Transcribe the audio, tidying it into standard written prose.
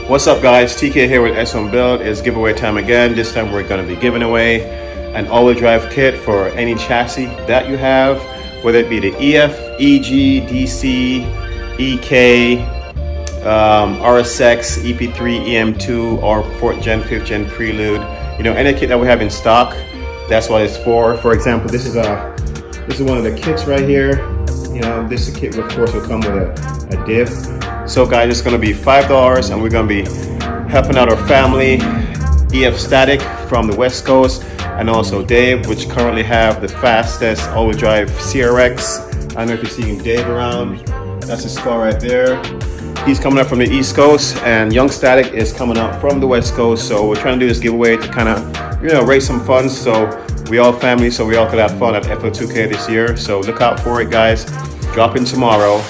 What's up guys, TK here with S1 Build. It's giveaway time again. This time we're going to be giving away an all-wheel drive kit for any chassis that you have, whether it be the EF, EG, DC, EK, RSX, EP3, EM2, or 4th Gen, 5th Gen Prelude. You know, any kit that we have in stock, that's what it's for. For example, this is one of the kits right here. You know, this kit of course will come with a diff. So guys, it's going to be $5 and we're going to be helping out our family, EF Static from the West Coast, and also Dave, which currently have the fastest all-wheel drive CRX. I don't know if you're seeing Dave around. That's his car right there. He's coming up from the East Coast, and Young Static is coming up from the West Coast. So we're trying to do this giveaway to kind of, you know, raise some funds so we all family, so we all could have fun at FL2K this year. So look out for it guys. Drop in tomorrow.